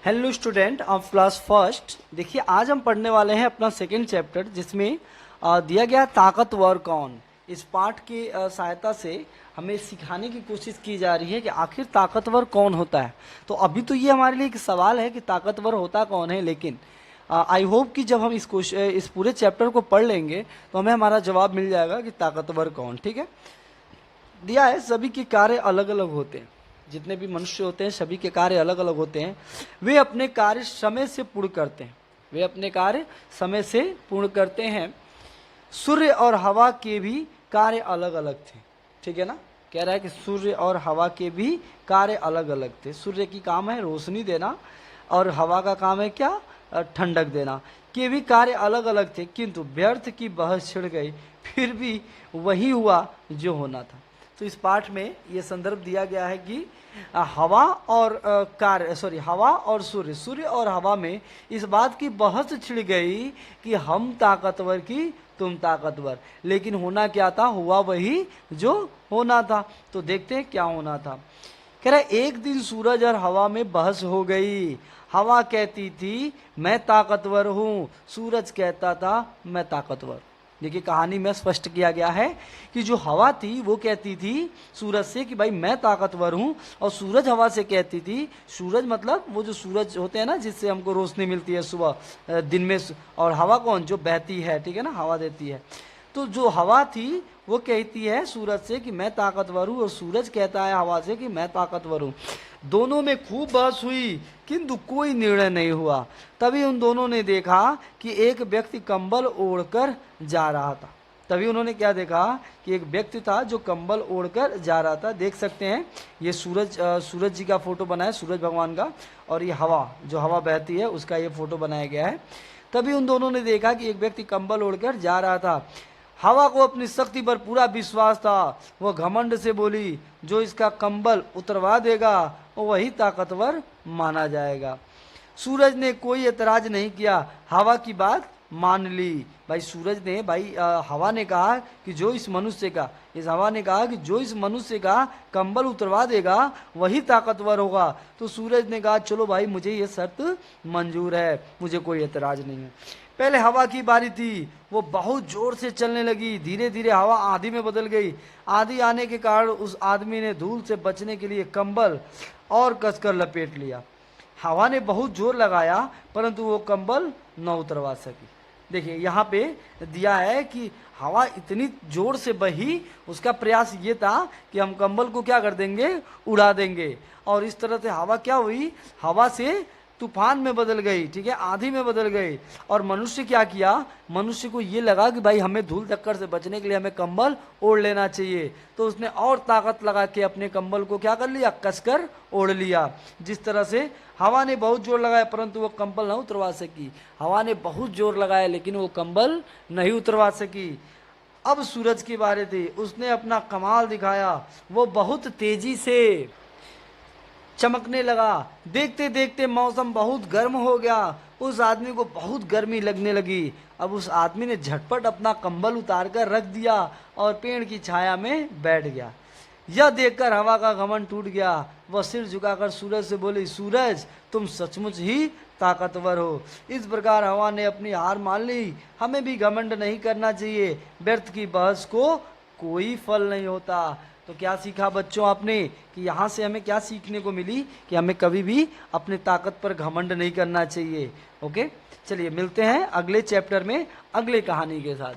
Hello student of class first. देखिए आज हम पढ़ने वाले हैं अपना सेकेंड चैप्टर, जिसमें दिया गया ताकतवर कौन। इस पाठ की सहायता से हमें सिखाने की कोशिश की जा रही है कि आखिर ताकतवर कौन होता है। तो अभी तो ये हमारे लिए एक सवाल है कि ताकतवर होता कौन है, लेकिन आई होप कि जब हम इस पूरे चैप्टर को पढ़ लेंगे तो हमें हमारा जवाब मिल जाएगा कि ताकतवर कौन। ठीक है, दिया है सभी के कार्य अलग अलग होते हैं। जितने भी मनुष्य होते हैं सभी के कार्य अलग अलग होते हैं। वे अपने कार्य समय से पूर्ण करते हैं। वे अपने कार्य समय से पूर्ण करते हैं। सूर्य और हवा के भी कार्य अलग अलग थे। ठीक है ना, कह रहा है कि सूर्य और हवा के भी कार्य अलग अलग थे। सूर्य की काम है रोशनी देना और हवा का काम है क्या, ठंडक देना। के भी कार्य अलग अलग थे, किंतु व्यर्थ की बहस छिड़ गई, फिर भी वही हुआ जो होना था। तो इस पाठ में ये संदर्भ दिया गया है कि हवा और हवा और सूर्य, सूर्य और हवा में इस बात की बहस छिड़ गई कि हम ताकतवर की तुम ताकतवर, लेकिन होना क्या था, हुआ वही जो होना था। तो देखते हैं क्या होना था। कह रहा है एक दिन सूरज और हवा में बहस हो गई। हवा कहती थी मैं ताकतवर हूं, सूरज कहता था मैं ताकतवर। देखिए कहानी में स्पष्ट किया गया है कि जो हवा थी वो कहती थी सूरज से कि भाई मैं ताकतवर हूं, और सूरज हवा से कहती थी, सूरज मतलब वो जो सूरज होते हैं ना जिससे हमको रोशनी मिलती है सुबह दिन में, और हवा कौन, जो बहती है, ठीक है ना, हवा देती है। तो जो हवा थी वो कहती है सूरज से कि मैं ताकतवर हूं, और सूरज कहता है हवा से कि मैं ताकतवर हूं। दोनों में खूब बहस हुई किंतु कोई निर्णय नहीं हुआ। तभी उन दोनों ने देखा कि एक व्यक्ति कंबल ओढ़कर जा रहा था। तभी उन्होंने क्या देखा कि एक व्यक्ति था जो कंबल ओढ़कर जा रहा था। देख सकते हैं ये सूरज जी का फोटो बना है, सूरज भगवान का, और ये हवा, जो हवा बहती है उसका ये फोटो बनाया गया है। तभी उन दोनों ने देखा कि एक व्यक्ति कंबल ओढ़कर जा रहा था। हवा को अपनी शक्ति पर पूरा विश्वास था। वह घमंड से बोली जो इसका कंबल उतरवा देगा वही ताकतवर माना जाएगा। सूरज ने कोई एतराज नहीं किया, हवा की बात मान ली। भाई सूरज ने, हवा ने कहा कि जो इस मनुष्य का, इस हवा ने कहा कि जो इस मनुष्य का कंबल उतरवा देगा वही ताकतवर होगा। तो सूरज ने कहा चलो भाई मुझे ये शर्त मंजूर है, मुझे कोई एतराज नहीं है। पहले हवा की बारी थी, वो बहुत जोर से चलने लगी। धीरे धीरे हवा आंधी में बदल गई। आंधी आने के कारण उस आदमी ने धूल से बचने के लिए कंबल और कसकर लपेट लिया। हवा ने बहुत जोर लगाया परंतु वो कंबल न उतरवा सकी। देखिए यहाँ पे दिया है कि हवा इतनी जोर से बही, उसका प्रयास ये था कि हम कंबल को क्या कर देंगे, उड़ा देंगे। और इस तरह से हवा क्या हुई, हवा से तूफान में बदल गई, ठीक है, आंधी में बदल गई। और मनुष्य क्या किया, मनुष्य को ये लगा कि भाई हमें धूल टक्कर से बचने के लिए हमें कंबल ओढ़ लेना चाहिए। तो उसने और ताकत लगा के अपने कंबल को क्या कर लिया, कसकर ओढ़ लिया। जिस तरह से हवा ने बहुत जोर लगाया परंतु वो कंबल नहीं उतरवा सकी। हवा ने बहुत जोर लगाया लेकिन वो कंबल नहीं उतरवा सकी। अब सूरज की बारी थी, उसने अपना कमाल दिखाया। वो बहुत तेजी से चमकने लगा। देखते देखते मौसम बहुत गर्म हो गया। उस आदमी को बहुत गर्मी लगने लगी। अब उस आदमी ने झटपट अपना कंबल उतार कर रख दिया और पेड़ की छाया में बैठ गया। यह देखकर हवा का घमंड टूट गया। वह सिर झुकाकर सूरज से बोली, सूरज तुम सचमुच ही ताकतवर हो। इस प्रकार हवा ने अपनी हार मान ली। हमें भी घमंड नहीं करना चाहिए, व्यर्थ की बहस को कोई फल नहीं होता। तो क्या सीखा बच्चों आपने कि यहाँ से हमें क्या सीखने को मिली कि हमें कभी भी अपने ताकत पर घमंड नहीं करना चाहिए। ओके, चलिए मिलते हैं अगले चैप्टर में अगले कहानी के साथ।